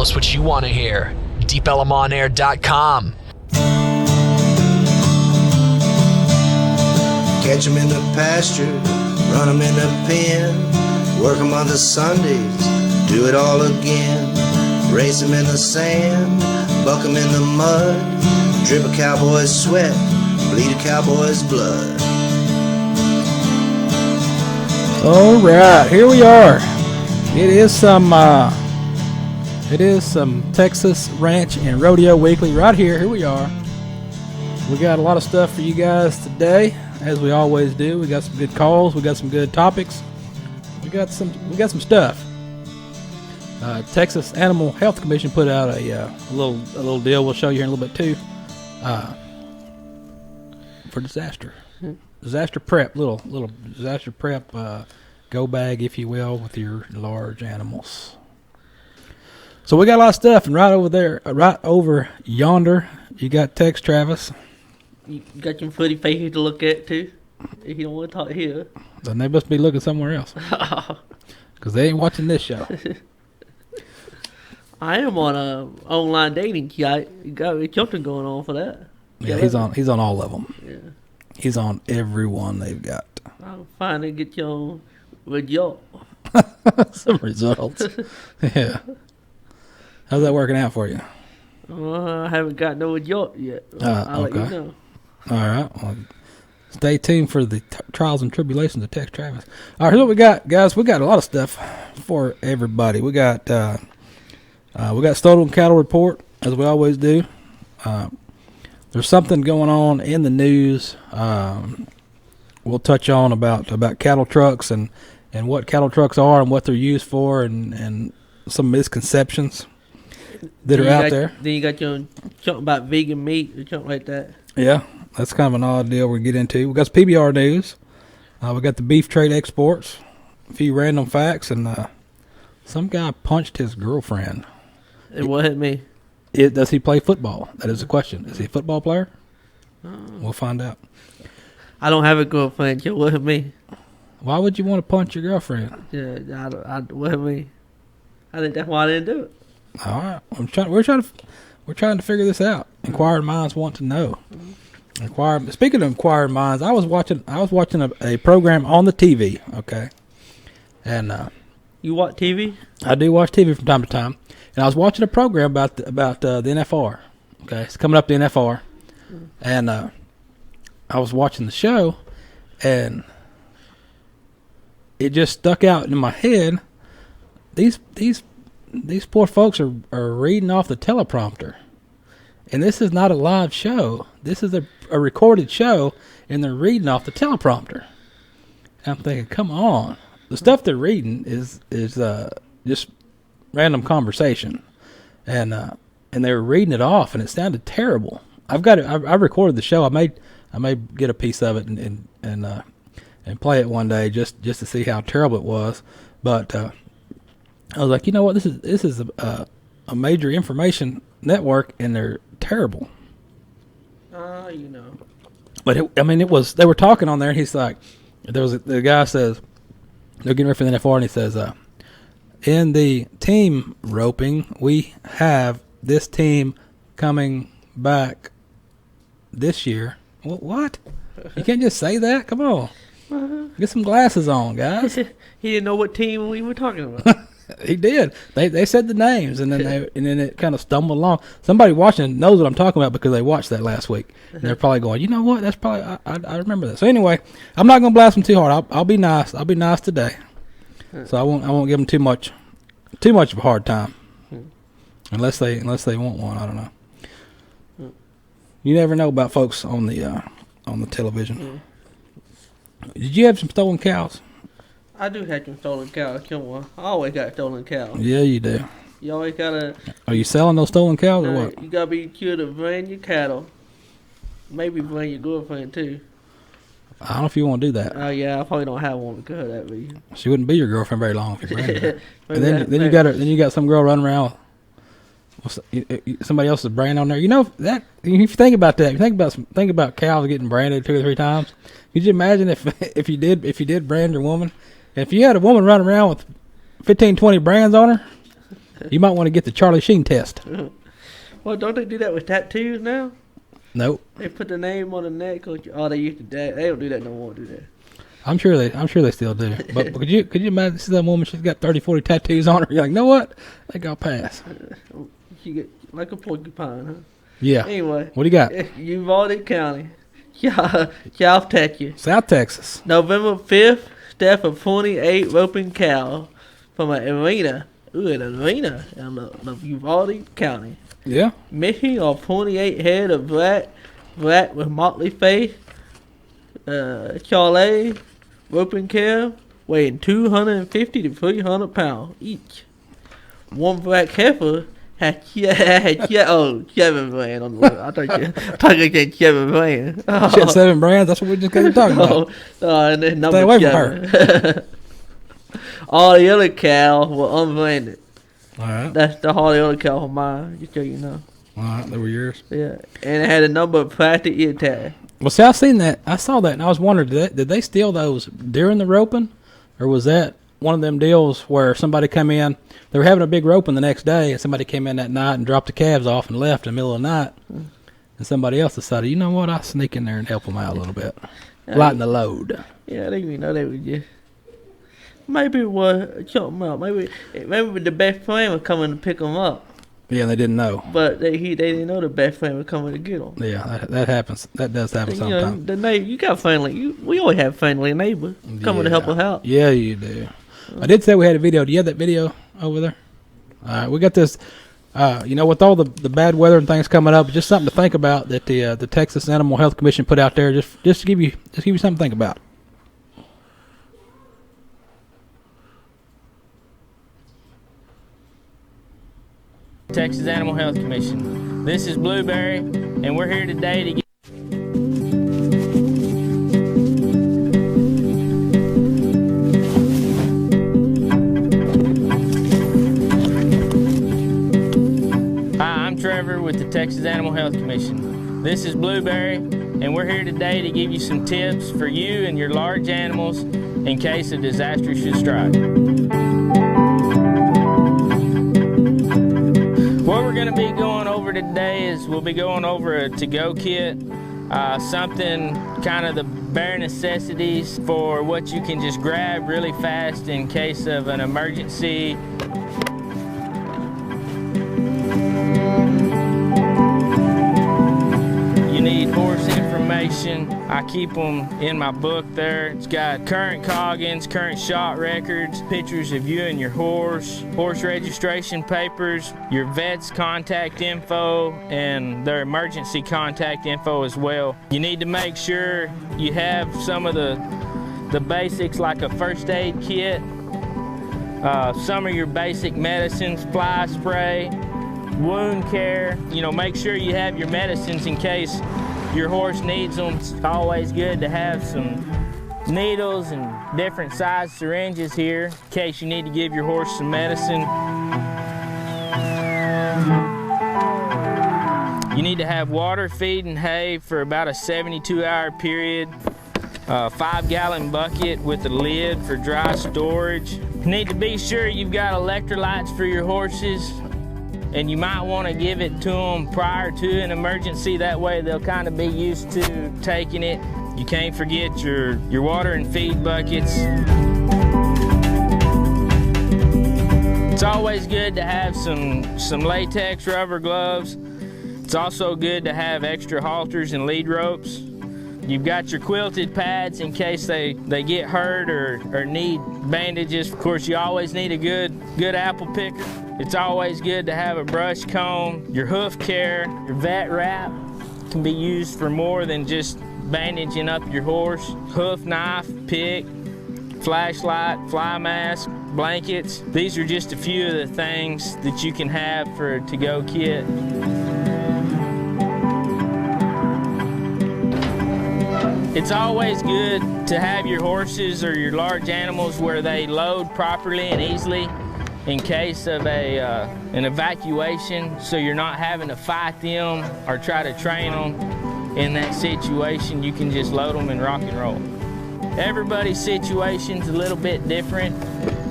us what you want to hear. DeepElemOnAir.com. Catch 'em in the pasture, run 'em in the pen, work 'em on the Sundays, do it all again. Race 'em in the sand, buck 'em in the mud, drip a cowboy's sweat, bleed a cowboy's blood. All right, here we are. It is some Texas Ranch and Rodeo Weekly right here. Here we are. We got a lot of stuff for you guys today, as we always do. We got some good calls. We got some good topics. We got some stuff. Texas Animal Health Commission put out a little deal. We'll show you here in a little bit too. For disaster prep, little disaster prep go bag, if you will, with your large animals. So we got a lot of stuff, and right over yonder, you got Tex Travis. You got your footy faces to look at too. If you don't want to talk here, Then they must be looking somewhere else, because they ain't watching this show. I am on a online dating site. You got something going on for that. Yeah, he's on all of them. Yeah. He's on every one they've got. I'll finally get you on result. Some results. Yeah. How's that working out for you? I haven't got no result yet. I'll let you know. All right. Well, stay tuned for the trials and tribulations of Tex Travis. All right, here's what we got, guys. We got a lot of stuff for everybody. We got stolen cattle report, as we always do. There's something going on in the news. We'll touch on about cattle trucks and what cattle trucks are and what they're used for, and some misconceptions that are out there. Then you got your something about vegan meat or something like that. Yeah, that's kind of an odd deal we get into. We got some PBR news. We got the beef trade exports, a few random facts, and some guy punched his girlfriend. It wasn't me. Does he play football? That is the question. Is he a football player? We'll find out. I don't have a girlfriend. It wasn't me. Why would you want to punch your girlfriend? Yeah, it wasn't me. I think that's why I didn't do it. All right, we're trying to figure this out. Inquiring minds want to know. Speaking of inquiring minds, I was watching a program on the TV. Okay, and you watch TV? I do watch TV from time to time, and I was watching a program about the NFR. Okay, it's coming up the NFR, and I was watching the show, and it just stuck out in my head. These poor folks are reading off the teleprompter. And this is not a live show. This is a recorded show, and they're reading off the teleprompter. And I'm thinking, come on. The stuff they're reading is just random conversation. And they were reading it off, and it sounded terrible. I've got it. I recorded the show. I may get a piece of it and play it one day just to see how terrible it was. But I was like, you know what? This is a major information network, and they're terrible. You know. But it was. They were talking on there, and he's like, the guy says they're getting ready for the NFR, and he says, in the team roping, we have this team coming back this year. What? You can't just say that. Come on, get some glasses on, guys. He didn't know what team we were talking about. He did. They said the names, and then it kind of stumbled along. Somebody watching knows what I'm talking about because they watched that last week. And they're probably going, you know what? That's probably I remember that. So anyway, I'm not going to blast them too hard. I'll be nice. I'll be nice today. So I won't give them too much of a hard time, unless they want one. I don't know. You never know about folks on the television. Did you have some stolen cows? I do have some stolen cows. Come on. I always got stolen cows. Yeah, you do. You always gotta... Are you selling those stolen cows or what? You gotta be sure to brand your cattle. Maybe brand your girlfriend too. I don't know if you want to do that. Oh yeah, I probably don't have one because of that reason. She wouldn't be your girlfriend very long if you branded her. And then you got some girl running around with somebody else's brand on there. You know that if you think about that, think about cows getting branded 2 or 3 times. Could you imagine if you did brand your woman? If you had a woman running around with 15, 20 brands on her, You might want to get the Charlie Sheen test. Well, don't they do that with tattoos now? Nope. They put the name on the neck. Oh, they used to. They don't do that no more, do they? I'm sure they still do. But could you imagine see that woman? She's got 30, 40 tattoos on her. You're like, know what? I think I'll pass. You get like a porcupine, huh? Yeah. Anyway, What do you got? Uvalde County, South Texas. South Texas. November 5th, death of 28 roping cow from an arena. An arena in the Uvalde County. Yeah. Missing are 28 head of black with motley face, Charlie roping cow, weighing 250 to 300 pounds each. One black heifer had 7 brands on the list. I thought you said 7 brands. She had 7 brands. That's what we just got to talking about. And then number Stay away 7. from her. All the other cows were unbranded. All right. That's all the other cows were mine, just so you know. All right. They were yours. Yeah, and it had a number of plastic ear tags. Well, see, I saw that, and I was wondering, did they steal those during the roping, or was that one of them deals where somebody come in? They were having a big roping the next day, and somebody came in that night and dropped the calves off and left in the middle of the night. And somebody else decided, you know what, I'll sneak in there and help them out a little bit, lighten the load. Yeah, I didn't even know they were just. Maybe it was something else. Maybe the best friend was coming to pick them up. Yeah, and they didn't know. But they didn't know the best friend was coming to get them. Yeah, that happens. That does happen sometimes. The neighbor, you got friendly. We always have friendly neighbors coming to help us out. Yeah, you do. I did say we had a video. Do you have that video over there? All right, we got this. With all the bad weather and things coming up, just something to think about that the Texas Animal Health Commission put out there, just to give you something to think about. Texas Animal Health Commission. This is Blueberry, and we're here today to get Hi, I'm Trevor with the Texas Animal Health Commission. This is Blueberry, and we're here today to give you some tips for you and your large animals in case a disaster should strike. What we're going to be going over today is we'll be going over a to-go kit, something kind of the bare necessities for what you can just grab really fast in case of an emergency. You need horse information. I keep them in my book there. It's got current Coggins, current shot records, pictures of you and your horse registration papers, your vet's contact info, and their emergency contact info as well. You need to make sure you have some of the basics like a first aid kit, some of your basic medicines, fly spray, wound care. Make sure you have your medicines in case your horse needs them. It's always good to have some needles and different size syringes here in case you need to give your horse some medicine. You need to have water, feed, and hay for about a 72-hour period. A 5-gallon bucket with a lid for dry storage. You need to be sure you've got electrolytes for your horses, and you might want to give it to them prior to an emergency. That way they'll kind of be used to taking it. You can't forget your water and feed buckets. It's always good to have some latex rubber gloves. It's also good to have extra halters and lead ropes. You've got your quilted pads in case they get hurt or need bandages. Of course, you always need a good apple picker. It's always good to have a brush comb, your hoof care, your vet wrap can be used for more than just bandaging up your horse. Hoof knife, pick, flashlight, fly mask, blankets. These are just a few of the things that you can have for a to-go kit. It's always good to have your horses or your large animals where they load properly and easily in case of an evacuation, so you're not having to fight them or try to train them. In that situation, you can just load them and rock and roll. Everybody's situation's a little bit different.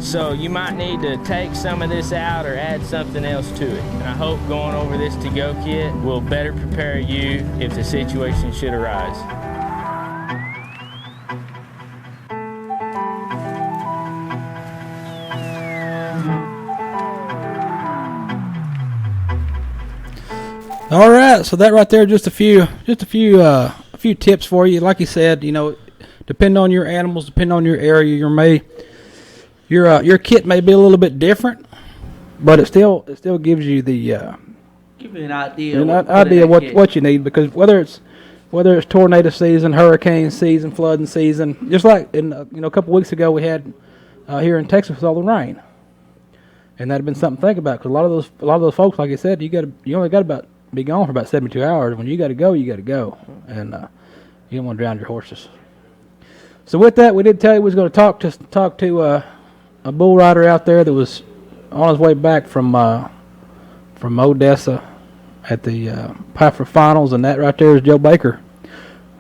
So you might need to take some of this out or add something else to it. And I hope going over this to-go kit will better prepare you if the situation should arise. All right, so that right there, just a few tips for you. Like you said, depending on your animals, depending on your area, your kit may be a little bit different, but it still gives you the Give you an idea. What you need, because whether it's tornado season, hurricane season, flooding season, just like in a couple weeks ago we had here in Texas with all the rain, and that'd been something to think about, because a lot of those folks, like I said, you only got about be gone for about 72 hours. When you got to go, and you don't want to drown your horses. So with that, we did tell you we was going to talk to a bull rider out there that was on his way back from Odessa at the Pfeiffer Finals, and that right there is Joe Baker.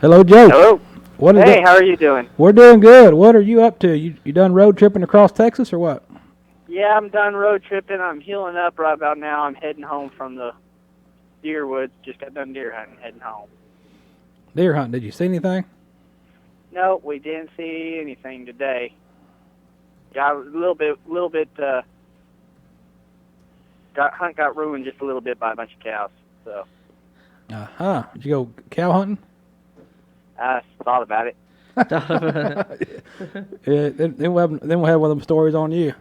Hello, Joe. Hello. Hey, how are you doing? We're doing good. What are you up to? You done road tripping across Texas or what? Yeah, I'm done road tripping. I'm healing up right about now. I'm heading home from the deer woods. Just got done deer hunting, heading home. Deer hunting. Did you see anything? No, we didn't see anything today. Got a little bit. Hunt got ruined just a little bit by a bunch of cows. So. Did you go cow hunting? I thought about it. Yeah. Then we'll have one of them stories on you.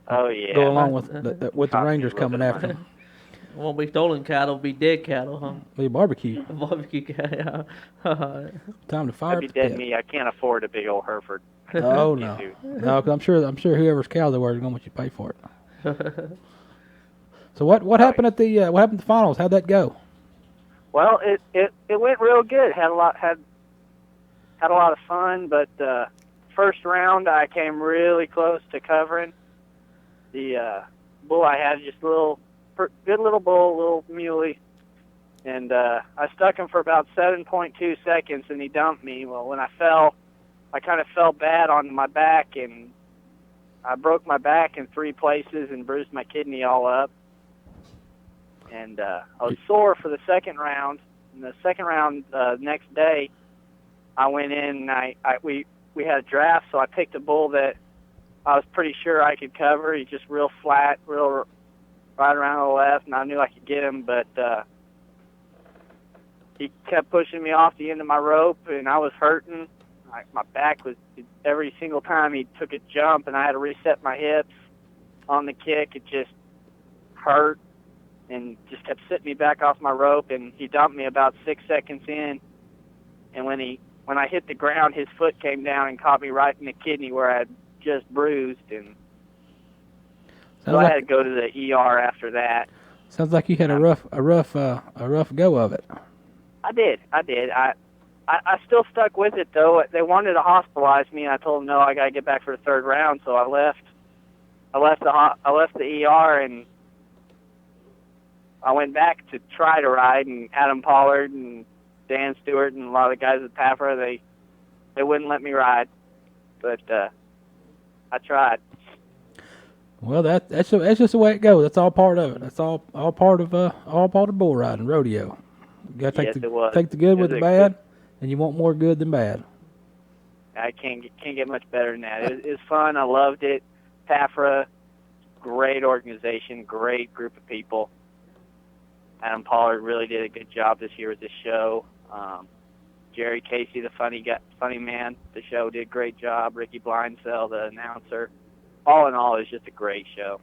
Oh yeah. Go along with the Rangers coming after them. Won't be stolen cattle, be dead cattle, huh? Be barbecue. Barbecue cattle. Time to fire. That'd be dead me. I can't afford a big old Hereford. Oh no, no, because I'm sure whoever's cows they were is going to want you to pay for it. So what happened at the finals? How'd that go? Well, it went real good. Had a lot of fun, but first round I came really close to covering. The bull I had, just good little bull, little muley, and I stuck him for about 7.2 seconds, and he dumped me. Well, when I fell, I kind of fell bad on my back, and I broke my back in 3 places and bruised my kidney all up. And I was sore for the second round. In the second round, next day, I went in and we had a draft, so I picked a bull that I was pretty sure I could cover. He's just real flat, real right around the left, and I knew I could get him, but he kept pushing me off the end of my rope, and I was hurting. My back was, every single time he took a jump and I had to reset my hips on the kick, it just hurt and just kept sitting me back off my rope, and he dumped me about 6 seconds in, and when I hit the ground, his foot came down and caught me right in the kidney where I had just bruised, and so I had to go to the ER after that. Sounds like you had a rough go of it. I did. I still stuck with it though. They wanted to hospitalize me, and I told them no. I got to get back for the third round, so I left the ER, and I went back to try to ride. And Adam Pollard and Dan Stewart and a lot of the guys at Pafra, they wouldn't let me ride, but I tried. Well, that's just the way it goes. That's all part of it. That's all part of bull riding, rodeo. You got to take the good with the bad, and you want more good than bad. I can't get much better than that. It was fun. I loved it. Pafra, great organization, great group of people. Adam Pollard really did a good job this year with this show. Jerry Casey, the funny man, the show did a great job. Ricky Blindsell, the announcer. All in all, it was just a great show.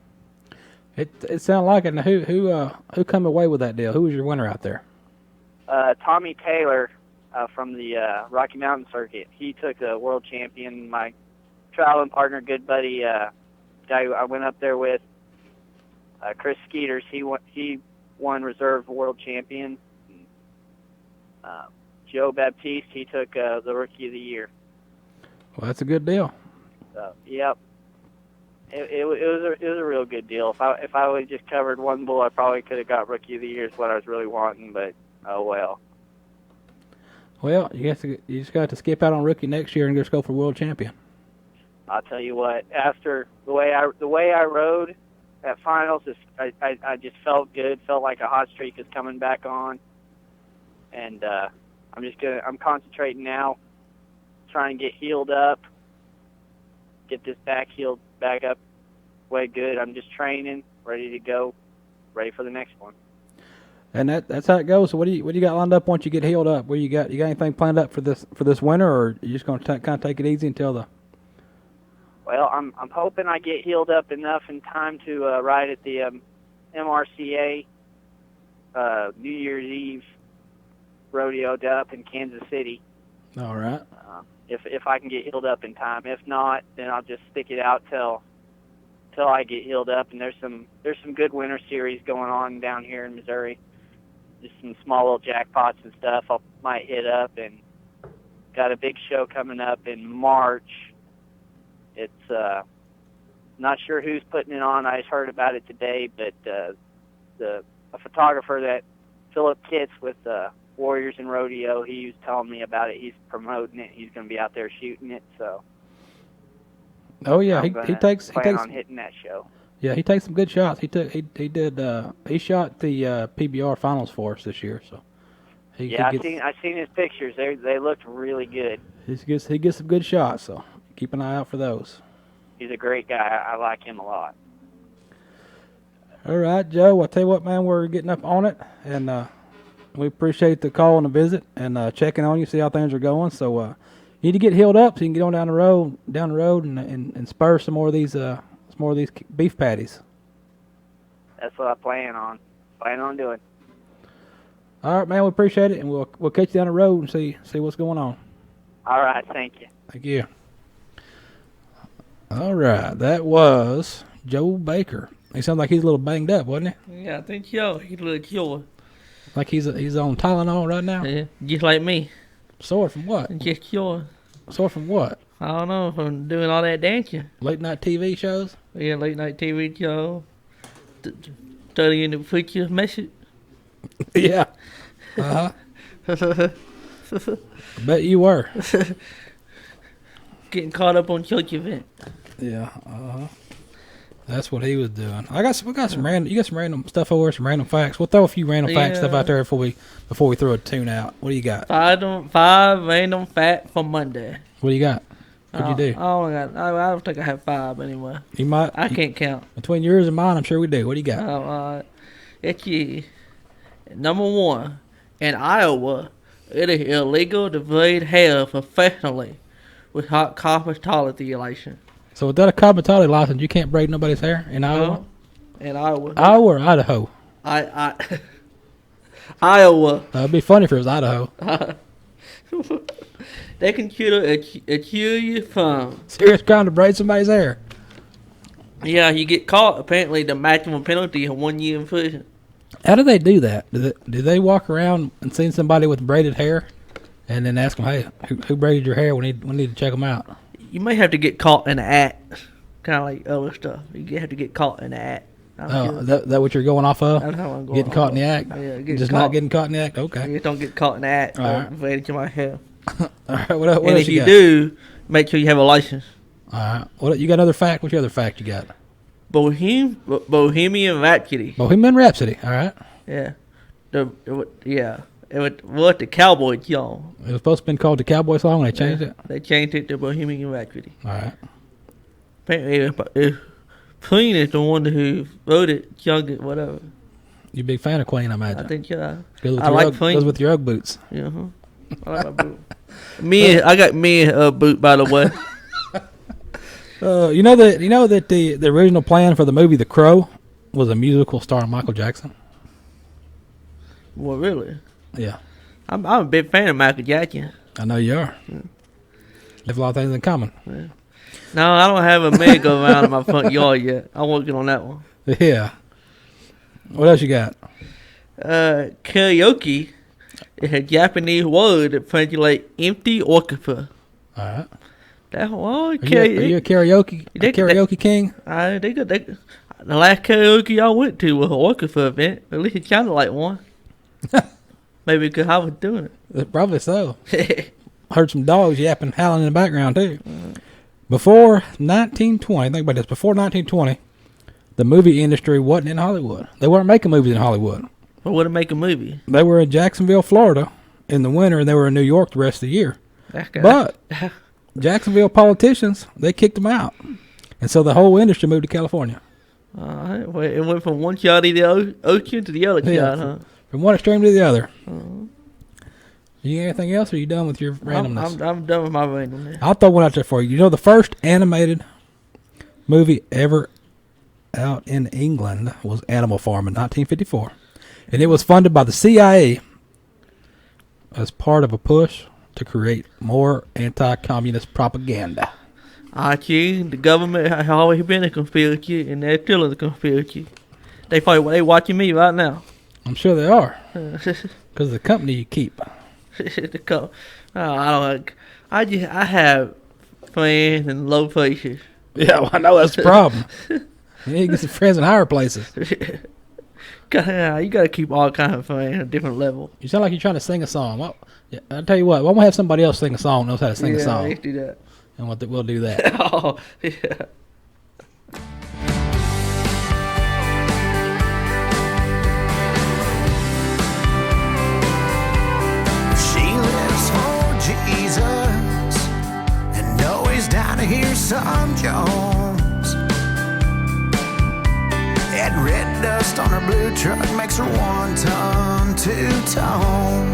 It sounded like it. Now, who come away with that deal? Who was your winner out there? Tommy Taylor from the Rocky Mountain Circuit. He took the world champion. My traveling partner, good buddy, guy I went up there with, Chris Skeeters. He won reserve world champion. Joe Baptiste, he took the Rookie of the Year. Well, that's a good deal. So, yep. It was a real good deal. If I would have just covered one bull, I probably could have got Rookie of the Year. Is what I was really wanting, but oh well. Well, you just got to skip out on rookie next year and just go for world champion. I'll tell you what. After the way I rode at finals, I just felt good. Felt like a hot streak is coming back on, and I'm concentrating now, trying to get healed up, get this back healed back up way good. I'm just training, ready to go, ready for the next one. And that's how it goes. So what do you got lined up once you get healed up? You got anything planned up for this winter, or you just gonna kind of take it easy until the? Well, I'm hoping I get healed up enough in time to ride at the MRCA New Year's Eve rodeo up in Kansas City. All right. If I can get healed up in time. If not, then I'll just stick it out till I get healed up. And there's some good winter series going on down here in Missouri. Just some small little jackpots and stuff I might hit up, and got a big show coming up in March. It's not sure who's putting it on. I just heard about it today, but a photographer that Philip Kitts with Warriors and Rodeo, he was telling me about it. He's promoting it. He's going to be out there shooting it. So. Oh yeah, he plan on hitting that show. Yeah, he takes some good shots. He shot the PBR finals for us this year. So. I've seen his pictures. They looked really good. He gets some good shots. So keep an eye out for those. He's a great guy. I like him a lot. All right, Joe. I'll tell you what, man. We're getting up on it, and we appreciate the call and the visit, and checking on you, see how things are going. So you need to get healed up so you can get on down the road, and spur some more of these beef patties. That's what I plan on doing. All right, man. We appreciate it, and we'll catch you down the road and see what's going on. All right. Thank you. Thank you. All right, that was Joe Baker. He sounds like he's a little banged up, wasn't he? Yeah, I think so. He's a little sore. Like he's on Tylenol right now? Yeah, just like me. Sore from what? Just sore. Sore from what? I don't know, from doing all that dancing. Late night TV shows? Yeah, late night TV show. Studying the preacher's message. Yeah. I bet you were. Getting caught up on church event. Yeah. That's what he was doing. We got some random. You got some random stuff over, some random facts. We'll throw a few random fact stuff out there before we throw a tune out. What do you got? Five random fact for Monday. What do you got? What'd you do? I don't think I have five anymore. You might. I can't count. Between yours and mine, I'm sure we do. What do you got? It's number one. In Iowa, it is illegal to braid hair professionally without cosmetology license. So without a cosmetology license, you can't braid nobody's hair in Iowa? In Iowa. Iowa or Idaho? Iowa. It'd be funny if it was Idaho. They consider a from serious crime to braid somebody's hair. Yeah, you get caught. Apparently, the maximum penalty is 1 year in prison. How do they do that? Do they walk around and see somebody with braided hair, and then ask them, "Hey, who braided your hair? We need to check them out." You may have to get caught in an act, kind of like other stuff. You have to get caught in an act. Is that what you're going off of? That's how I'm going. Getting caught in the act? Yeah, just not getting caught in the act. Okay. You just don't get caught in the act. All right. Braided to my hair. All right. What else if you got? do, make sure you have a license. All right. What you got? Another fact? What's your other fact you got? Bohemian Rhapsody. Bohemian Rhapsody. All right. Yeah. It was the Cowboy song. It was supposed to have been called the Cowboy song, and they changed it? They changed it to Bohemian Rhapsody. All right. Apparently, Queen is the one who wrote it, sung it, whatever. You a big fan of Queen, I imagine. I think, yeah. I like Queen. Goes with your Ugg boots. Yeah. I like my boot. I got me a boot, by the way. You know that the original plan for the movie The Crow was a musical starring Michael Jackson? Well, really? Yeah. I'm a big fan of Michael Jackson. I know you are. Yeah. Have a lot of things in common. Yeah. No, I don't have a merry-go-round in my front yard yet. I'm working on that one. Yeah. What else you got? Karaoke is a Japanese word that translates empty orchestra. All right. Are you a karaoke king? The last karaoke I went to was an orchestra event. At least it sounded like one. Maybe because I was doing it. Probably so. I heard some dogs yapping, howling in the background too. Before 1920, think about this. Before 1920, the movie industry wasn't in Hollywood. They weren't making movies in Hollywood. But what to make a movie? They were in Jacksonville, Florida in the winter, and they were in New York the rest of the year. That guy. But Jacksonville politicians, they kicked them out. And so the whole industry moved to California. It went from one side of the ocean to the other side, huh? From one extreme to the other. You got anything else, or are you done with your randomness? I'm done with my randomness. I'll throw one out there for you. You know, the first animated movie ever out in England was Animal Farm in 1954. And it was funded by the CIA as part of a push to create more anti-communist propaganda. The government has always been a conspiracy, and they're still a conspiracy. They watching me right now. I'm sure they are. Because of the company you keep. I have friends in low places. Yeah, well, I know that's the problem. You need to get some friends in higher places. You gotta keep all kinds of friends at a different level. You sound like you're trying to sing a song. Well, yeah, I'll tell you what. Why don't we have somebody else sing a song knows how to sing a song? Let's do that. And we'll do that. Oh, yeah. Jesus, and always down to hear some Jones. That red dust on her blue truck makes her 1-ton, 2-tone.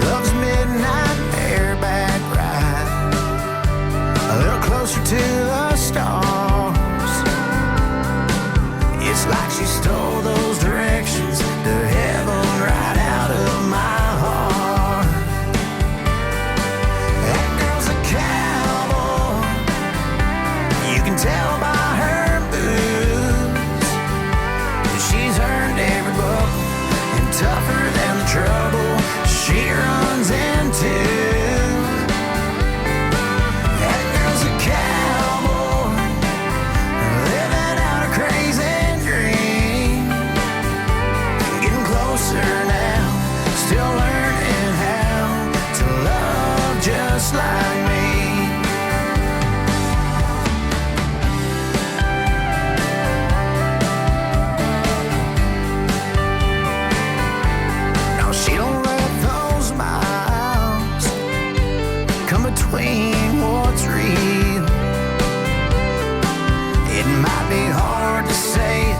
Loves midnight bareback ride, a little closer to the stars. It's like she stole those directions to heaven right out of my heart. Tell by her boots she's earned every buck, and tougher than the trouble she runs into. That girl's a cowboy, living out a crazy dream. Getting closer now, still learning how to love just like me. Between what's real, it might be hard to say it,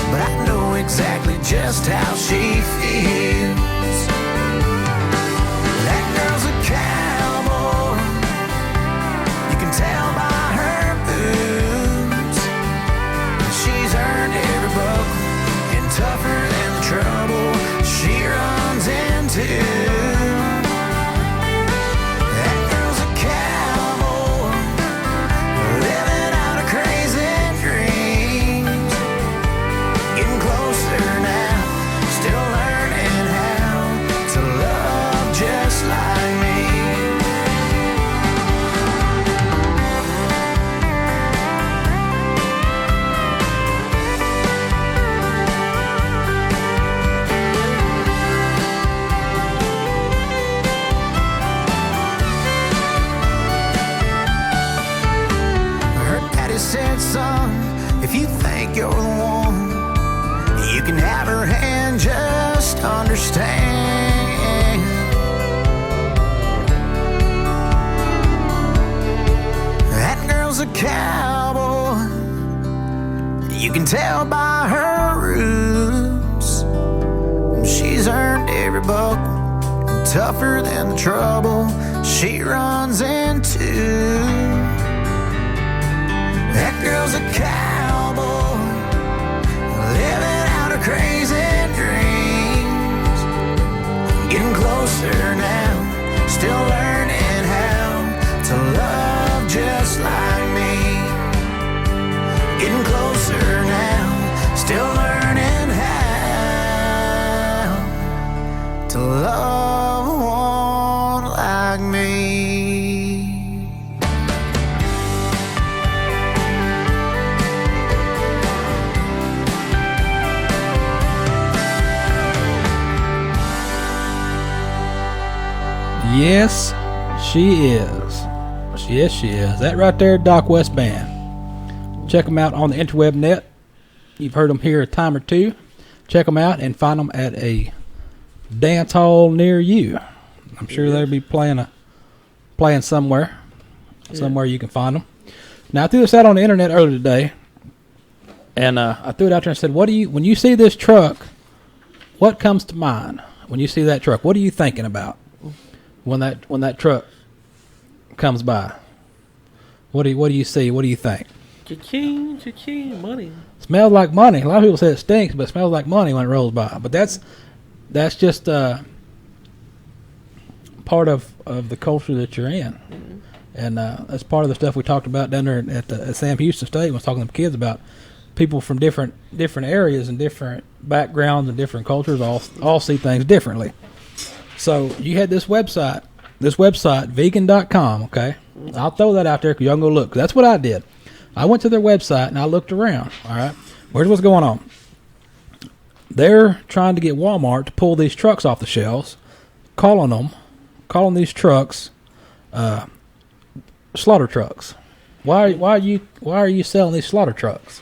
but I know exactly just how she feels. That girl's a cowboy, you can tell by her boots. She's earned every buck, and tougher than the trouble she runs into. If you think you're the one, you can have her hand, just understand. That girl's a cowboy, you can tell by her roots. She's earned every buck, and tougher than the trouble she runs into. That girl's a cowboy, living out her crazy dreams. Getting closer now, still learning how to love just like me. Getting closer now, still learning how to love one like me. Yes, she is. is. Yes, she is. That right there, Doc West Band. Check them out on the interweb net. You've heard them here a time or two. Check them out and find them at a dance hall near you. I'm sure they'll be playing somewhere. Somewhere you can find them. Now, I threw this out on the internet earlier today, and I threw it out there and said, when you see this truck, what comes to mind when you see that truck? What are you thinking about when that truck comes by? What do you see? What do you think? Cha-ching, cha-ching, money. Smells like money. A lot of people say it stinks, but it smells like money when it rolls by. But that's just part of the culture that you're in. Mm-hmm. And that's part of the stuff we talked about down there at Sam Houston State. I was talking to the kids about people from different areas and different backgrounds and different cultures all see things differently. So you had this website, vegan.com, okay? I'll throw that out there because y'all can go look. That's what I did. I went to their website and I looked around, all right? Here's what's going on. They're trying to get Walmart to pull these trucks off the shelves, calling these trucks slaughter trucks. Why are you selling these slaughter trucks?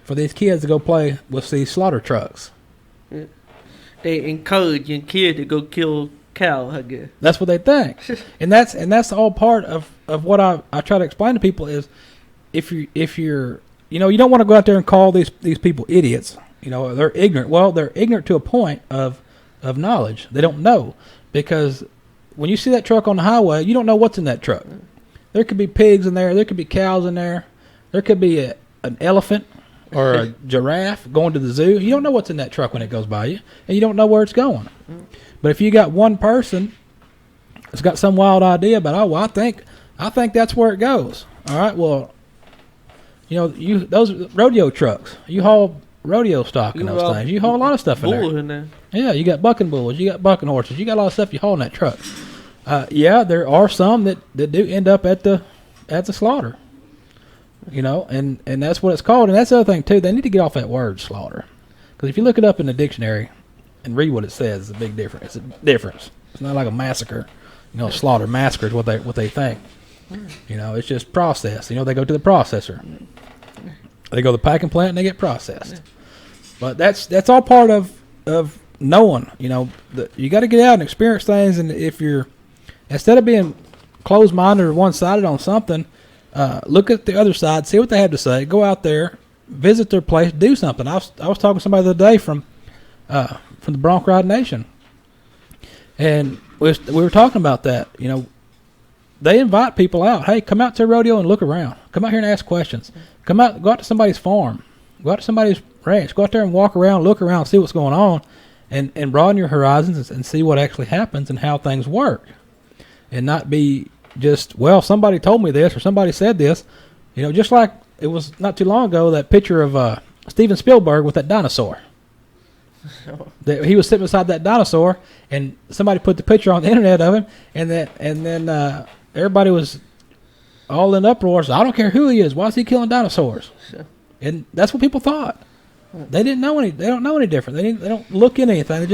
For these kids to go play with these slaughter trucks. They encouraging kids to go kill cows, I guess. That's what they think. and that's all part of what I try to explain to people is if you're you don't want to go out there and call these people idiots. They're ignorant. Well, they're ignorant to a point of knowledge. They don't know, because when you see that truck on the highway, you don't know what's in that truck. There could be pigs in there. There could be cows in there. There could be an elephant or a giraffe going to the zoo. You don't know what's in that truck when it goes by you, and you don't know where it's going. But if you got one person that's got some wild idea about, I think that's where it goes. All right, well, those rodeo trucks, you haul rodeo stock in those things. You haul a lot of stuff in there. Yeah, you got bucking bulls, you got bucking horses, you got a lot of stuff you haul in that truck. There are some that do end up at the slaughter. And that's what it's called. And that's the other thing too. They need to get off that word slaughter, because if you look it up in the dictionary and read what it says, it's a big difference. It's a difference. It's not like a massacre. Slaughter, massacre is what they think. It's just processed. They go to the processor. They go to the packing plant and they get processed. But that's all part of knowing. You got to get out and experience things. And if you're, instead of being closed-minded or one-sided on something, look at the other side, see what they have to say, go out there, visit their place, do something. I was talking to somebody the other day from the Bronc Ride Nation, and we were talking about that. They invite people out. Hey, come out to a rodeo and look around. Come out here and ask questions. Go out to somebody's farm. Go out to somebody's ranch. Go out there and walk around, look around, see what's going on, and broaden your horizons and see what actually happens and how things work. And not be just, well, somebody told me this or somebody said this. Just like it was not too long ago, that picture of Steven Spielberg with that dinosaur. He was sitting beside that dinosaur, and somebody put the picture on the internet of him, and then everybody was all in uproar. So I don't care who he is. Why is he killing dinosaurs? And that's what people thought. They didn't know any. They don't know any different. They don't look into anything.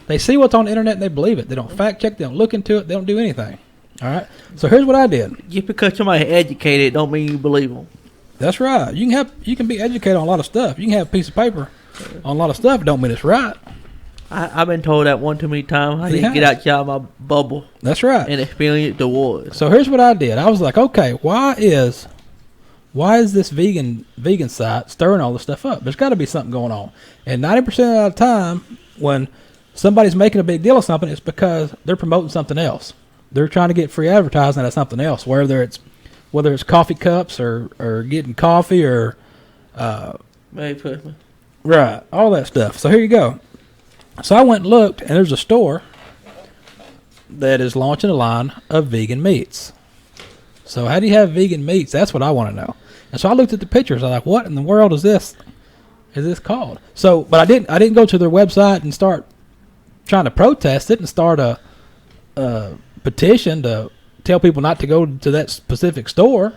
They see what's on the internet and they believe it. They don't fact check. They don't look into it. They don't do anything. All right. So here's what I did. Just because somebody educated don't mean you believe them. That's right. You can be educated on a lot of stuff. You can have a piece of paper on a lot of stuff. Don't mean it's right. I've been told that one too many times. I need to get outside my bubble. That's right. And experience the world. So here's what I did. I was like, okay, why is this vegan site stirring all this stuff up? There's got to be something going on. And 90% of the time, when somebody's making a big deal of something, it's because they're promoting something else. They're trying to get free advertising at something else, whether it's coffee cups or getting coffee or right, all that stuff. So here you go. So I went and looked, and there's a store that is launching a line of vegan meats. So how do you have vegan meats? That's what I want to know. And so I looked at the pictures. I was like, what in the world is this called? So, but I didn't go to their website and start trying to protest it and start a petition to tell people not to go to that specific store.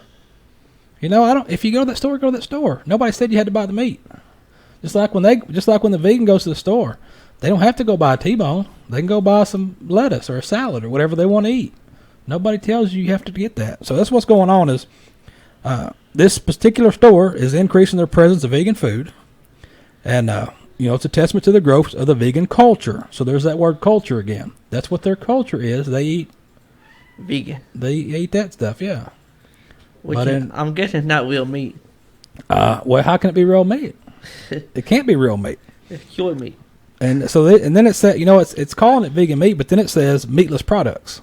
If you go to that store, go to that store. Nobody said you had to buy the meat. Just like when the vegan goes to the store, they don't have to go buy a T-bone. They can go buy some lettuce or a salad or whatever they want to eat. Nobody tells you have to get that. So that's what's going on is this particular store is increasing their presence of vegan food. And, it's a testament to the growth of the vegan culture. So there's that word culture again. That's what their culture is. They eat vegan. They eat that stuff, yeah. I'm guessing it's not real meat. Well, how can it be real meat? It can't be real meat. It's cured meat. And so, then it said, it's calling it vegan meat, but then it says meatless products.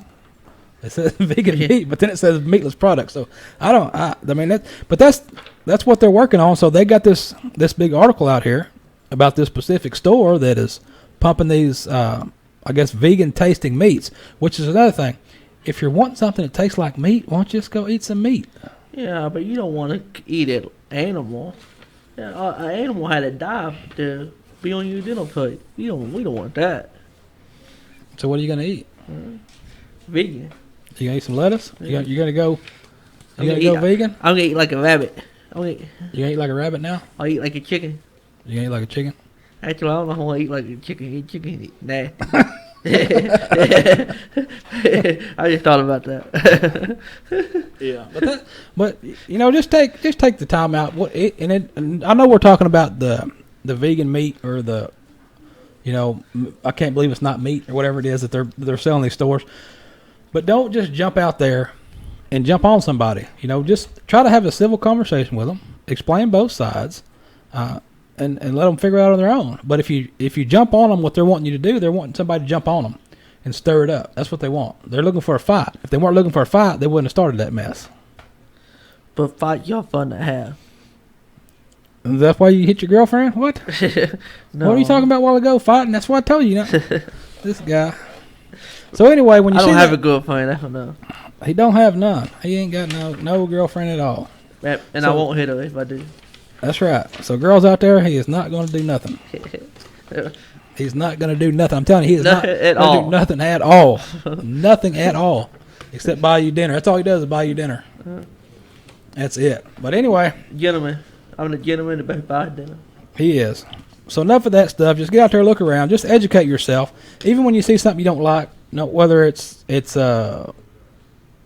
It says vegan meat, but then it says meatless products. So that's what they're working on. So they got this big article out here about this specific store that is pumping these, vegan tasting meats, which is another thing. If you're wanting something that tastes like meat, why don't you just go eat some meat? Yeah, but you don't want to eat an animal. Yeah, an animal had to die to be on your dinner plate. We don't want that. So what are you gonna eat? Vegan. You gonna eat some lettuce? Yeah. You're gonna go vegan? I'm gonna eat like a rabbit. You gonna eat like a rabbit now? I'll eat like a chicken. You gonna eat like a chicken? Actually, I don't know how I eat like a chicken. Eat chicken, nasty. I just thought about that. Yeah, but just take the time out. And I know we're talking about the vegan meat or the, I can't believe it's not meat or whatever it is that they're selling in these stores. But don't just jump out there and jump on somebody. Just try to have a civil conversation with them, explain both sides, and let them figure it out on their own. But if you jump on them, what they're wanting you to do, they're wanting somebody to jump on them and stir it up. That's what they want. They're looking for a fight. If they weren't looking for a fight, they wouldn't have started that mess. But fight y'all fun to have. And that's why you hit your girlfriend? What? No. What were you talking about a while ago? Fighting? That's what I told you. This guy. So anyway, when you I see don't have a girlfriend. I don't know. He don't have none. He ain't got no girlfriend at all. And I won't hit her if I do. That's right. So girls out there, he is not going to do nothing. He's not going to do nothing. I'm telling you, he is not going to do nothing at all. Nothing at all. Except buy you dinner. That's all he does is buy you dinner. That's it. But anyway. Gentleman. I'm the gentleman that buy dinner. He is. So enough of that stuff. Just get out there, look around. Just educate yourself. Even when you see something you don't like, whether it's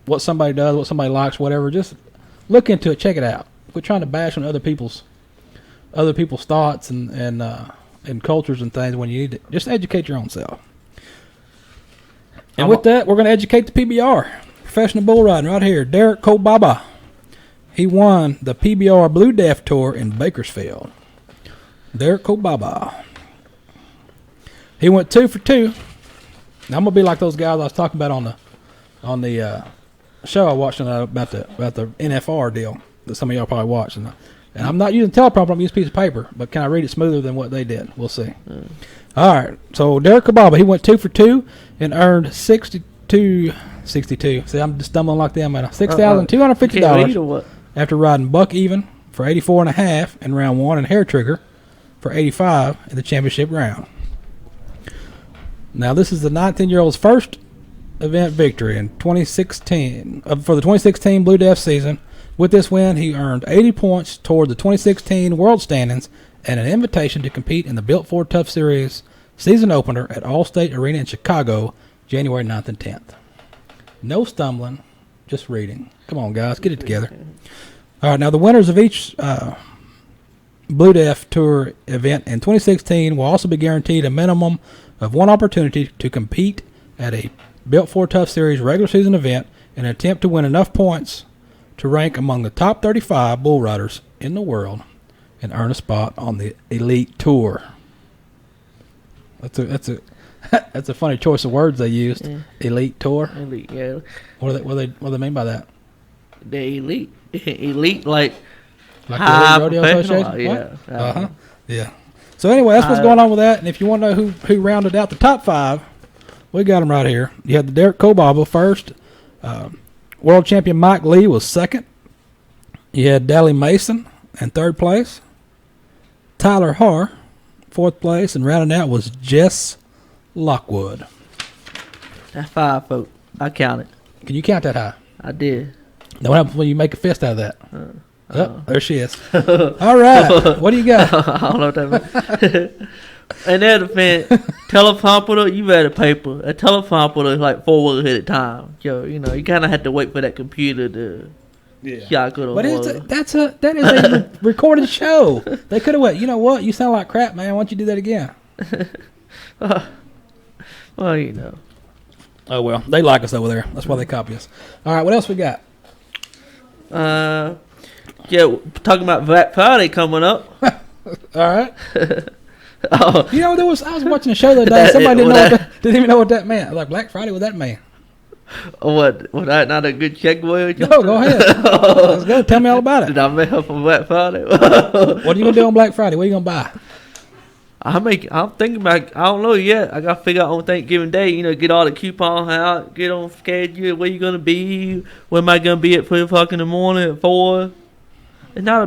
what somebody does, what somebody likes, whatever, just look into it, check it out. Quit trying to bash on other people's thoughts and cultures and things when you need to. Just educate your own self. And with that, we're going to educate the PBR. Professional bull riding right here. Derek Kobaba. He won the PBR Blue Death Tour in Bakersfield. Derek Kobaba. He went 2 for 2. Now, I'm going to be like those guys I was talking about on the show I watched about the NFR deal that some of y'all probably watched. And I'm not using teleprompter, I'm using a piece of paper, but can I read it smoother than what they did? We'll see. All right, so Derek Kobaba, he went 2 for 2 and earned 62. See, I'm just stumbling like them at $6,250 after riding buck even for 84.5 in round 1 and hair trigger for 85 in the championship round. Now, this is the 19-year-old's first event victory in 2016 for the 2016 Blue Death season. With this win, he earned 80 points toward the 2016 World Standings and an invitation to compete in the Built Ford Tough Series season opener at Allstate Arena in Chicago, January 9th and 10th. No stumbling, just reading. Come on, guys, get it together. All right, now the winners of each Blue Death Tour event in 2016 will also be guaranteed a minimum of one opportunity to compete at a Built Ford Tough Series regular season event in an attempt to win enough points to rank among the top 35 bull riders in the world and earn a spot on the Elite Tour. That's a funny choice of words they used. Yeah. Elite Tour. Elite, yeah. What do they mean by that? The elite like the Elite Rodeo Association. Yeah. Yeah. So anyway, that's what's going on with that. And if you want to know who rounded out the top 5, we got them right here. You had the Derek Kobaba first. World champion Mike Lee was second. You had Dally Mason in third place. Tyler Haar, fourth place. And rounding out was Jess Lockwood. That's 5, folks. I counted. Can you count that high? I did. Now what happens when you make a fist out of that? There she is. All right. What do you got? I don't know what that means. In their defense, teleprompter, you read a paper. A teleprompter is like 4 words at a time. So, you know, you kind of have to wait for that computer to calculate. But that is a recorded show. They could have went, you know what? You sound like crap, man. Why don't you do that again? Well, you know. Oh, well. They like us over there. That's why they copy us. All right, what else we got? Yeah, talking about Black Friday coming up. All right. Oh, You know, I was watching a show the other day. Somebody didn't even know what that meant. Like, Black Friday, what that mean? what? Was that not a good checkboy? No, go ahead. Let's go. Tell me all about it. Did I make up for Black Friday? What are you going to do on Black Friday? What are you going to buy? I'm thinking about. I don't know yet. I got to figure out on Thanksgiving Day. You know, get all the coupons out, get on schedule. Where you gonna be? Where am I gonna be at 3:00 in the morning at 4? It's all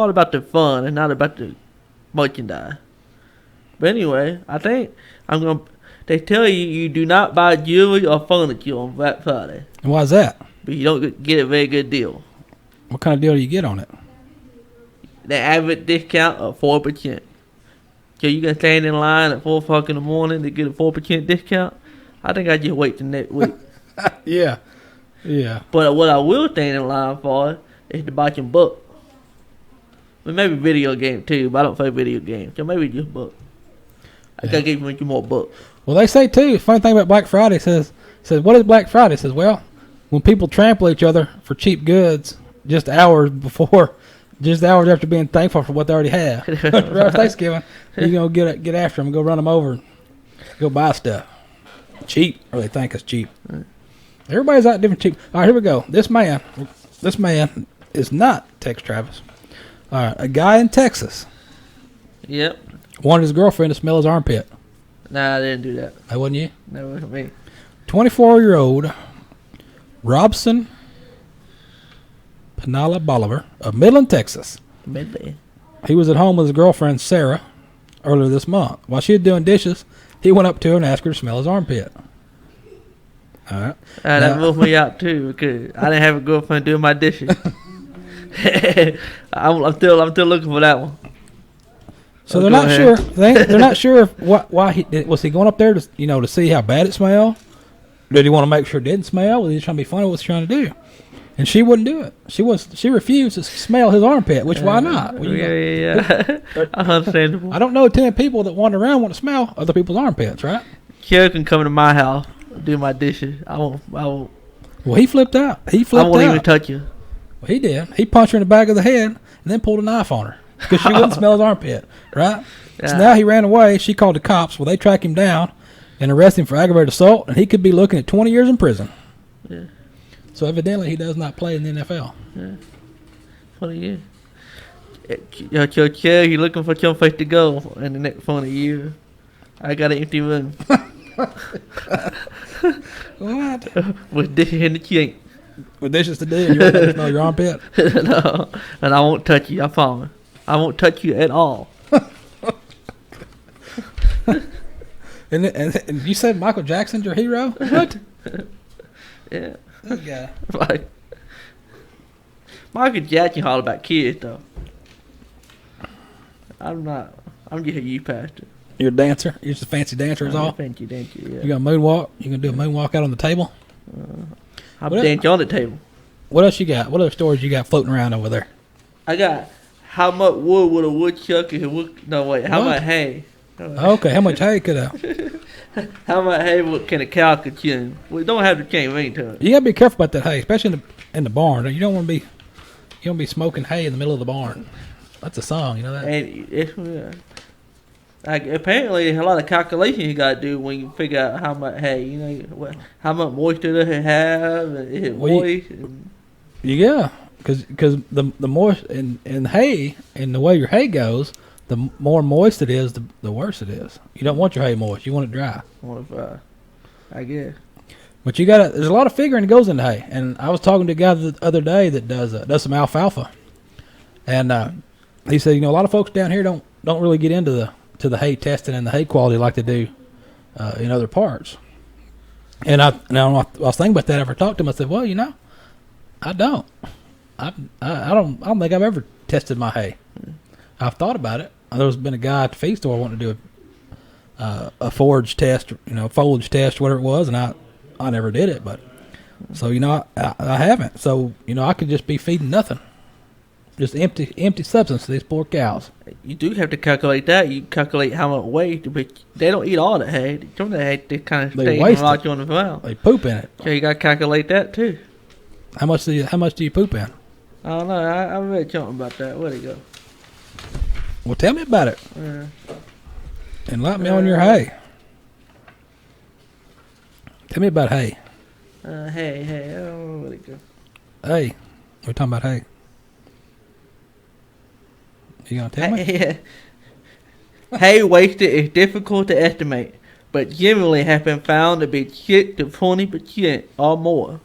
about the fun. It's not about the merchandise. But anyway, I think I'm gonna. They tell you do not buy jewelry or furniture on Black Friday. And why is that? But you don't get a very good deal. What kind of deal do you get on it? The average discount of 4%. So you can stand in line at 4:00 in the morning to get a 4% discount. I think I just wait till next week. Yeah. But what I will stand in line for is to buy some books. Well, maybe video game too, but I don't play video games. So maybe just books. I gotta give you more books. Well, they say too. The funny thing about Black Friday says what is Black Friday? Says, well, when people trample each other for cheap goods just hours after being thankful for what they already have. Right, Thanksgiving, you gonna get after them, go run them over, and go buy stuff cheap, or they think it's cheap. Everybody's out different cheap. All right, here we go. This man is not Tex Travis. All right, a guy in Texas. Yep. Wanted his girlfriend to smell his armpit. Nah, I didn't do that. That wasn't you? That wasn't me. 24-year-old Robson Pinala Bolivar of Midland, Texas. Midland. He was at home with his girlfriend, Sarah, earlier this month. While she was doing dishes, he went up to her and asked her to smell his armpit. All right. That moved me out, too, because I didn't have a girlfriend doing my dishes. I'm still looking for that one. So they're not sure. They're not sure why he was he going up there to see how bad it smelled. Did he want to make sure it didn't smell? Was he trying to be funny? What was he trying to do? And she wouldn't do it. She refused to smell his armpit. Which why not? Yeah. Understandable. I don't know 10 people that wander around want to smell other people's armpits, right? Kara can come to my house, do my dishes. I won't. Well, he flipped out. I won't even touch you. Well, he did. He punched her in the back of the head and then pulled a knife on her because she wouldn't smell his armpit, right? Yeah. So now he ran away. She called the cops. Well, they tracked him down and arrested him for aggravated assault, and he could be looking at 20 years in prison. Yeah. So evidently he does not play in the NFL. Yeah. 20 years. Yo, you looking for some place to go in the next 20 years? I got an empty room. What? With dishes in the sink. With dishes to do, you want to smell your armpit? No, and I won't touch you. I promise. I won't touch you at all. And you said Michael Jackson's your hero? What? Yeah. That guy. Like, Michael Jackson all about kids though. I'm not. I'm just a youth pastor. You're a dancer? You're just a fancy dancer is all? Fancy dancer, yeah. You got a moonwalk? You can do a moonwalk out on the table? I'm dancing on the table. What else you got? What other stories you got floating around over there? I got how much wood would a woodchuck how much hay? Okay, how much hay could how much hay can a cow consume? We don't have to change ring to it. You gotta be careful about that hay, especially in the barn. You don't want to be smoking hay in the middle of the barn. That's a song, you know that? And apparently, there's a lot of calculations you got to do when you figure out how much hay, how much moisture does it have, is it moist? Yeah, because the moist in hay, and the way your hay goes, the more moist it is, the worse it is. You don't want your hay moist. You want it dry. I guess. But there's a lot of figuring that goes into hay. And I was talking to a guy the other day that does some alfalfa. And he said, a lot of folks down here don't really get into the hay testing and the hay quality like they do in other parts. And I was thinking about that after I talked to him. I said, well, I don't. I don't think I've ever tested my hay. I've thought about it. There's been a guy at the feed store wanting to do a forage test, foliage test, whatever it was, and I never did it. But so I haven't. So I could just be feeding nothing, just empty substance to these poor cows. You do have to calculate that. You calculate how much weight, but they don't eat all the hay. Some of the hay they kind of stay and lock you on the ground. They poop in it. So you got to calculate that too. How much do you poop in? I don't know. I read something about that. Where'd it go? Well, tell me about it. Enlighten me on your hay. Tell me about hay. Hey, I don't know where'd it go. Hey, we're talking about hay. You gonna tell me? Hay wasted is difficult to estimate, but generally have been found to be 6 to 20% or more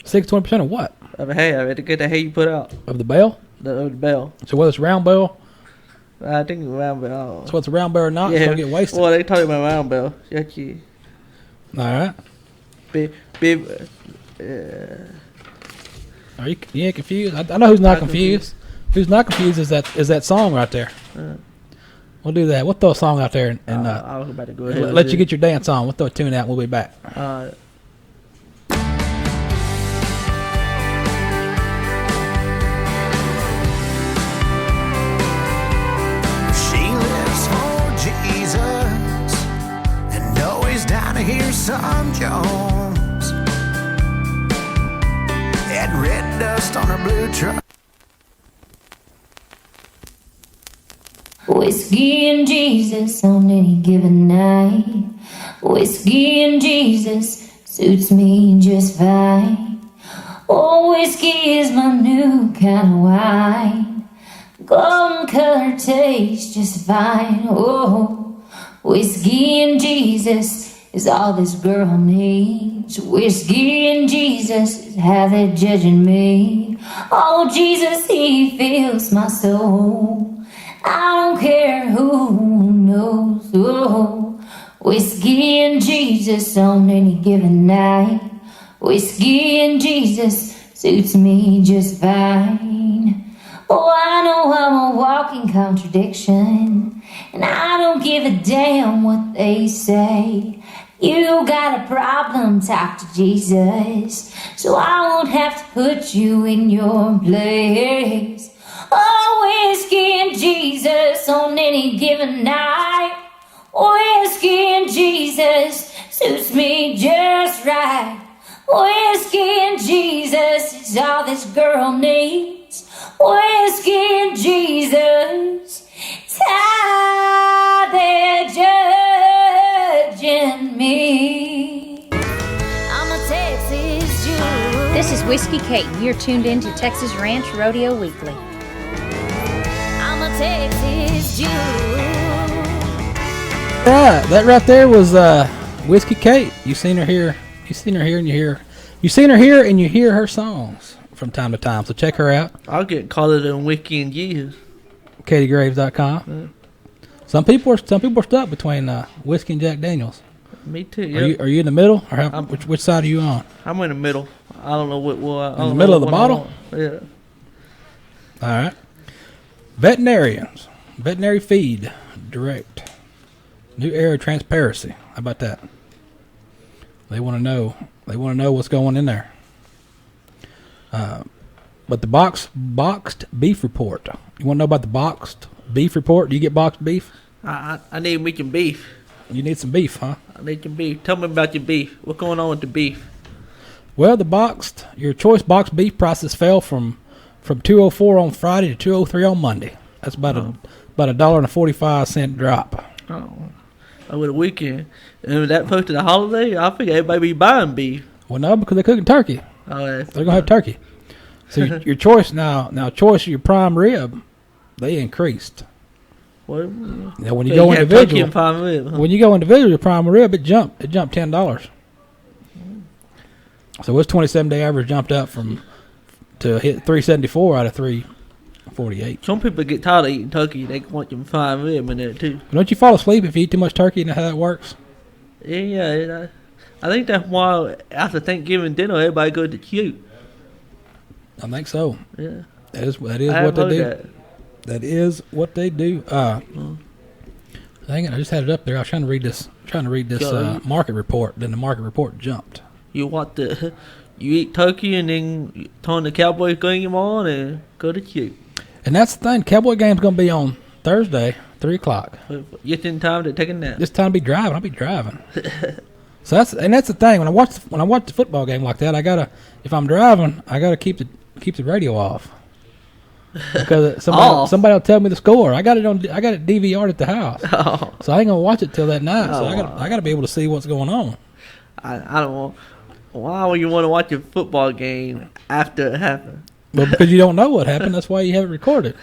6 to 20% of what? of the hay. I had to get the hay you put out. Of the bale? The bale. So whether it's round bale, I think it's round bale. so whether it's a round bale or not, it's gonna get wasted. Well, they talking about round bale. That's you. All right. Big. Are you ain't confused? I know who's not confused. Who's not confused is that song right there. We'll do that. We'll throw a song out there and I was about to go ahead. let you get your dance on. We'll throw a tune out. We'll be back. She lives for Jesus and always down to hear some Jones and red dust on her blue truck. Whiskey and Jesus on any given night. Whiskey and Jesus suits me just fine. Oh, whiskey is my new kind of wine. Golden color tastes just fine. Oh, whiskey and Jesus is all this girl needs. Whiskey and Jesus is how they're judging me. Oh, Jesus, he fills my soul. I don't care who knows. Oh, whiskey and Jesus on any given night. Whiskey and Jesus suits me just fine. Oh, I know I'm a walking contradiction, and I don't give a damn what they say. You got a problem, talk to Jesus, so I won't have to put you in your place. Oh, whiskey and Jesus on any given night. Whiskey and Jesus suits me just right. Whiskey and Jesus is all this girl needs. Whiskey and Jesus is how they're judging me. I'm a Texas Jew. This is Whiskey Kate. You're tuned in to Texas Ranch Rodeo Weekly. I'm a Texas Jew. Right, that right there was Whiskey Kate. You seen her here and you hear her songs from time to time. So check her out. I'll get caught in Whiskey and Jesus. KatyGraves.com. Some people are stuck between whiskey and Jack Daniels. Me too. Yep. Are you in the middle, or which side are you on? I'm in the middle. I don't know what. In the middle of the bottle. Yeah. All right. Veterinarians, veterinary feed, direct, new era transparency. How about that? They want to know. They want to know what's going in there. But the boxed beef report. You want to know about the boxed beef report? Do you get boxed beef? I need me some beef. You need some beef, huh? I need some beef. Tell me about your beef. What's going on with the beef? Well, your choice boxed beef prices fell from $2.04 on Friday to $2.03 on Monday. That's about $1.45 drop. Oh, over the weekend. And that posted a holiday, I think everybody be buying beef. Well, no, because they're cooking turkey. Oh, they're gonna have turkey. So your choice now choice of your prime rib, they increased. Well, now when you go individual, your prime rib it jumped $10. So its 27-day average jumped up to hit 374 out of 348. Some people get tired of eating turkey. They want them prime rib in there too. Don't you fall asleep if you eat too much turkey? You know how that works? Yeah. I think that's why after Thanksgiving dinner, everybody goes to cute. I think so. Yeah. That is what they do. That is what they do. Dang it! I just had it up there. I was trying to read this. Market report. Then the market report jumped. You eat turkey and then turn the Cowboys game on and go to sleep. And that's the thing. Cowboy game's gonna be on Thursday, 3:00. Just in time to take a nap. Just time to be driving. I'll be driving. So that's the thing. When I watch the football game like that, if I'm driving, I gotta keep the radio off. Because somebody will tell me the score. I got it DVR'd at the house, so I ain't gonna watch it till that night. So I gotta be able to see what's going on. I don't want. Why would you want to watch a football game after it happened? Well, because you don't know what happened. That's why you have it recorded.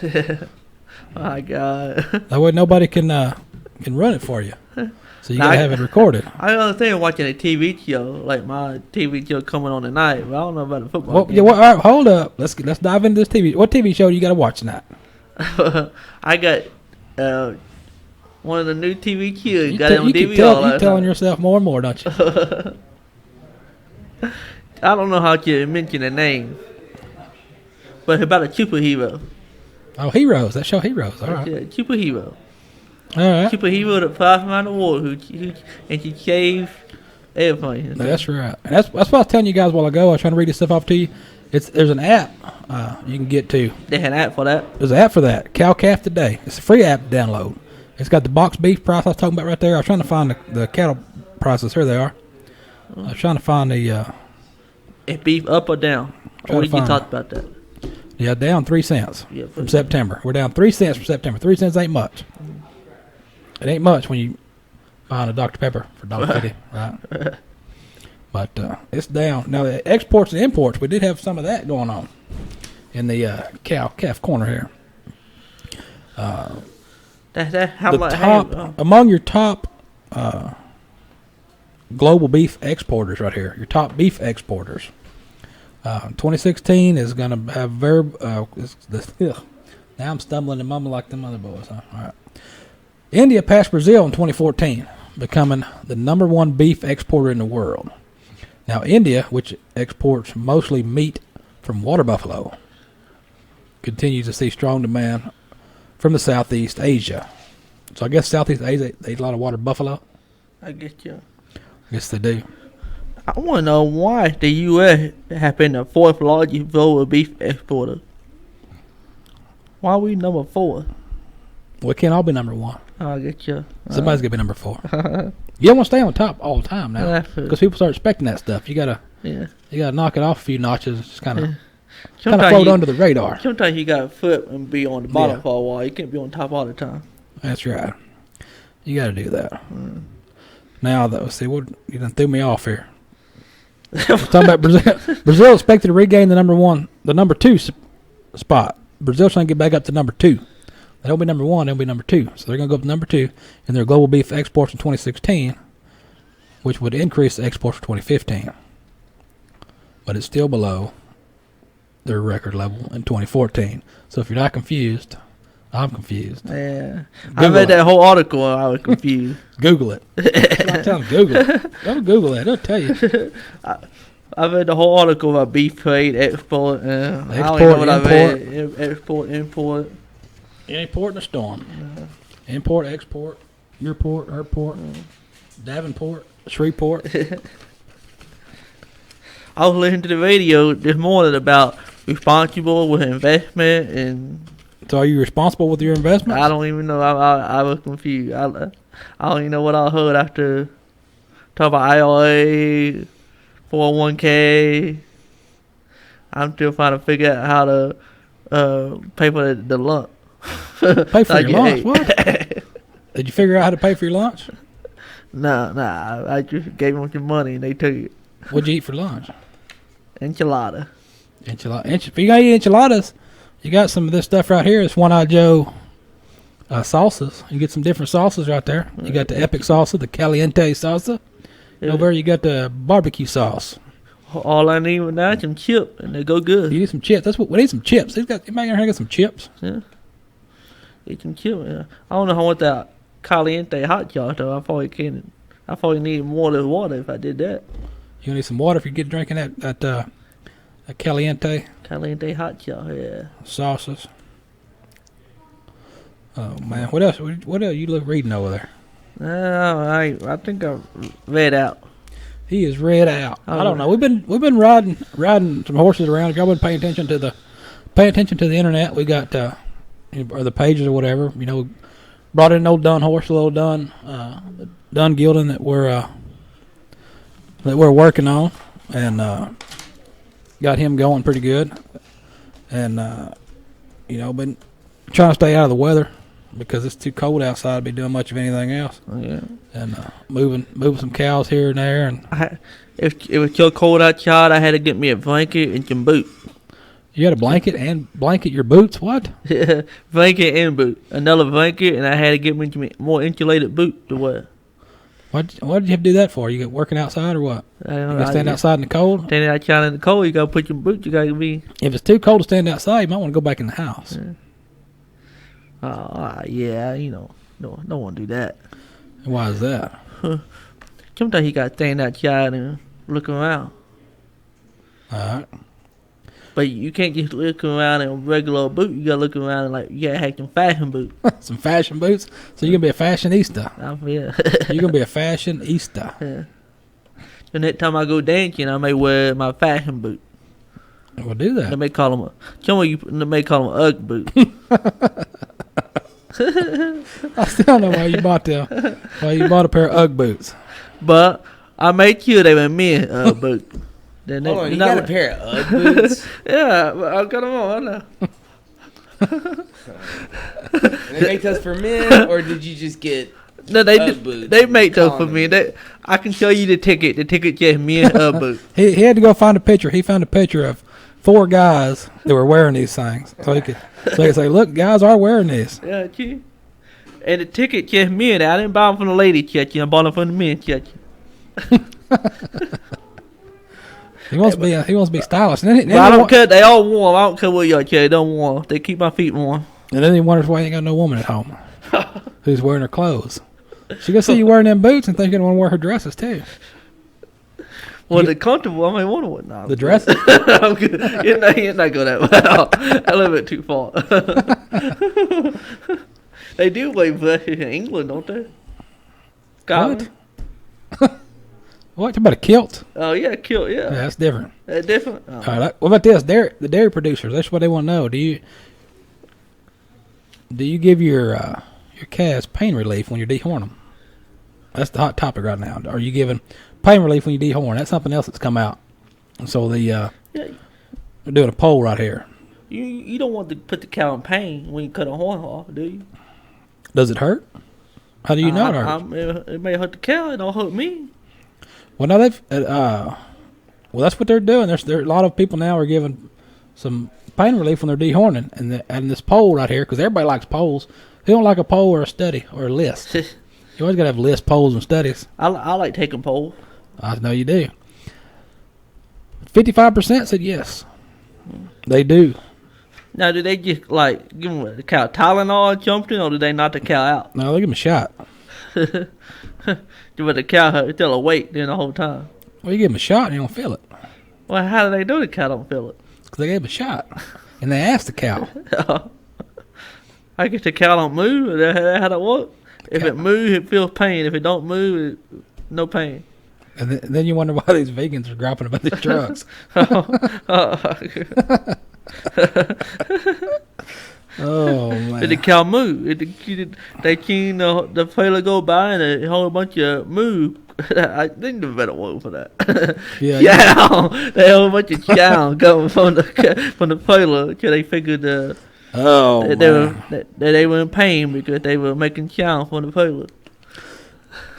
My God. That way nobody can run it for you. So you gotta have it recorded. I understand watching a TV show, like my TV show coming on tonight, but I don't know about the football game. All right, hold up. Let's dive into this TV. What TV show you gotta watch tonight? I got one of the new TV shows. Got it on DVD. You're telling yourself more and more, don't you? I don't know how to mention the name, but it's about a superhero. Oh, Heroes. That show Heroes. All right. Yeah, superhero. All right. Superhero that flies around the world and she saves everything. That's right. And that's what I was telling you guys a while ago. I was trying to read this stuff off to you. There's an app you can get to. They had an app for that? There's an app for that. Cow Calf Today. It's a free app to download. It's got the box beef price I was talking about right there. I was trying to find the cattle prices. Here they are. I was trying to find the... Is beef up or down? Or did you talk about that? Yeah, down 3 cents from September. We're down 3 cents from September. 3 cents ain't much. It ain't much when you find a Dr. Pepper for $1.50, right? But it's down. Now, the exports and imports, we did have some of that going on in the calf corner here. Among your top global beef exporters right here, your top beef exporters, 2016 is going to have now I'm stumbling and mumbling like them other boys, huh? All right. India passed Brazil in 2014, becoming the #1 beef exporter in the world. Now, India, which exports mostly meat from water buffalo, continues to see strong demand from the Southeast Asia. So I guess Southeast Asia, they eat a lot of water buffalo? I get you. I guess they do. I want to know why the U.S. has been the 4th largest global beef exporter. Why are we number 4? We can't all be #1. I get you. Somebody's going to be number 4. You don't want to stay on top all the time now. Because people start expecting that stuff. You gotta knock it off a few notches. Just kind of float under the radar. Sometimes you got to flip and be on the bottom for a while. You can't be on top all the time. That's right. You got to do that. Now, though, see, you done threw me off here. We're talking about Brazil. Brazil expected to regain the number 2 spot. Brazil's trying to get back up to number 2. They don't be number 1, they'll be number 2. So they're going to go up to number 2 in their global beef exports in 2016, which would increase the exports for 2015. But it's still below their record level in 2014. So if you're not confused, I'm confused. Yeah. I read that whole article and I was confused. Google it. I'm telling you, Google it. Don't Google it. It'll tell you. I read the whole article about beef trade, export, import. Export, import. Import in a storm. Import, export, your port, her port, Davenport, Shreveport. I was listening to the radio this morning about responsible with investment and... So are you responsible with your investment? I don't even know. I was confused. I don't even know what I heard after talk about IRA, 401k. I'm still trying to figure out how to pay for the lunch. Pay for your lunch? What? Did you figure out how to pay for your lunch? Nah. I just gave them some money and they took it. What'd you eat for lunch? Enchilada. If you gotta eat enchiladas, you got some of this stuff right here. It's One-Eyed Joe salsas. You get some different salsas right there. You got the epic salsa, the caliente salsa. Over there you got the barbecue sauce. All I need right now is some chips, and they go good. You need some chips. We need some chips. You might get some chips. Yeah. Eat some chips. Yeah. I don't know how I want that caliente hot sauce though. I probably need more than water if I did that. You need some water if you get drinking that caliente. Caliente hot sauce, yeah. Sauces. Oh man, what else? What else you look reading over there? I think I read out. He is read out. Oh, I don't know. We've been riding some horses around. If y'all been paying attention to the internet, we got or the pages or whatever. You know, brought in an old dun horse, a little dun gelding that we're working on, and got him going pretty good. And been trying to stay out of the weather because it's too cold outside to be doing much of anything else. Oh, yeah. And moving some cows here and there. And if it was so cold outside, I had to get me a blanket and some boots. You had a blanket and blanket your boots? What? Yeah, blanket and boot. Another blanket, and I had to get me more insulated boot to wear. What did you have to do that for? You got working outside or what? I don't You know. got to stand outside in the cold? Standing outside in the cold, you got to put your boots. You got to be. If it's too cold to stand outside, you might want to go back in the house. Yeah. Yeah, don't want to do that. Why is that? Sometimes you got to stand outside and look around. All right. But you can't just look around in a regular boot. You got to look around and you got to have some fashion boots. Some fashion boots? So you're going to be a fashionista. Yeah. You're going to be a fashionista. Yeah. The next time I go dancing, I may wear my fashion boot. We'll do that. They may call them Ugg boot. I still don't know why you bought a pair of Ugg boots. But I made sure they were men Ugg boots. Hold on, you got a pair of Ugg boots? Yeah, but I got them on. I know. And they make those for men, or did you just get No, Ugg boots? they make those for me. I can show you the ticket. The ticket just men Ugg boots. He had to go find a picture. He found a picture of 4 guys that were wearing these things. So he could say, look, guys are wearing these. Yeah, gee. And the ticket just men. I didn't buy them from the lady church. I bought them from the men church. He wants to be stylish. And then I don't care. They all warm. I don't care what y'all care. They don't warm. They keep my feet warm. And then he wonders why he ain't got no woman at home who's wearing her clothes. She gonna see you wearing them boots and think you're gonna want to wear her dresses too. Well, they're comfortable. I may want to wear them. The dresses? I'm good. You're not go that well. A little bit too far. They do wear dresses in England, don't they? Scotland. What? What about a kilt? Oh yeah, kilt. Yeah, that's different. That's different. Oh. All right. What about this? The dairy producers. That's what they want to know. Do you give your calves pain relief when you dehorn them? That's the hot topic right now. Are you giving pain relief when you dehorn? That's something else that's come out. And so we're doing a poll right here. You don't want to put the cow in pain when you cut a horn off, do you? Does it hurt? How do you know it hurts? It may hurt the cow. It don't hurt me. Well, now that's what they're doing. There a lot of people now are giving some pain relief when they're dehorning, and this poll right here, because everybody likes polls. Who don't like a poll or a study or a list? You always got to have lists, polls, and studies. I like taking polls. I know you do. 55% said yes. They do. Now, do they just give them the cow Tylenol or something, or do they knock the cow out? No, they give them a shot. But the cow still awake then the whole time. Well, you give them a shot and you don't feel it. Well, how do they do the cow don't feel it? Because they gave them a shot. And they asked the cow. I guess the cow don't move. Is that how that works? If it moves, it feels pain. If it don't move, no pain. And then you wonder why these vegans are dropping about these drugs. Oh, man. Did the cow move? They seen the fella go by and a whole bunch of move. I think there's a better word for that. Yeah. They had a whole bunch of chow coming from the fella till they figured that they were in pain because they were making chow from the fella.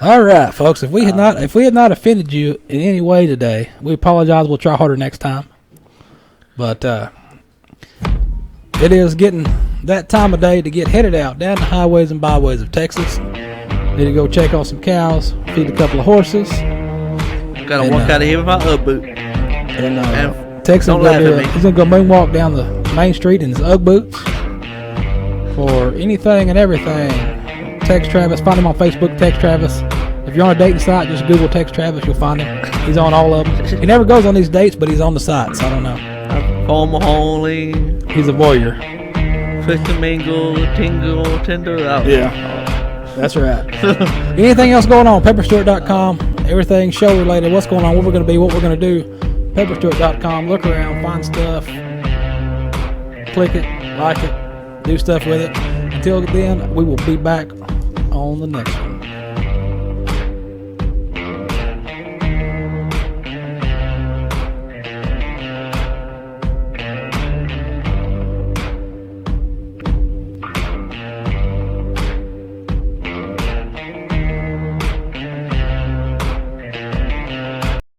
All right, folks. If we had not offended you in any way today, we apologize. We'll try harder next time. But it is getting that time of day to get headed out down the highways and byways of Texas. Need to go check on some cows, feed a couple of horses. Gotta walk out of here with my Ugg boot. And Texas he's gonna go moonwalk down the main street in his Ugg boots for anything and everything. Tex Travis, find him on Facebook, Tex Travis. If you're on a dating site, just Google Tex Travis, you'll find him. He's on all of them. He never goes on these dates, but he's on the sites. I don't know. Former holy. He's a warrior. Flicker, mingle, tingle, tender. Oh. Yeah, that's right. Anything else going on? PepperStewart.com. Everything show related. What's going on? What we're going to be? What we're going to do? PepperStewart.com. Look around, find stuff, click it, like it, do stuff with it. Until then, we will be back on the next one.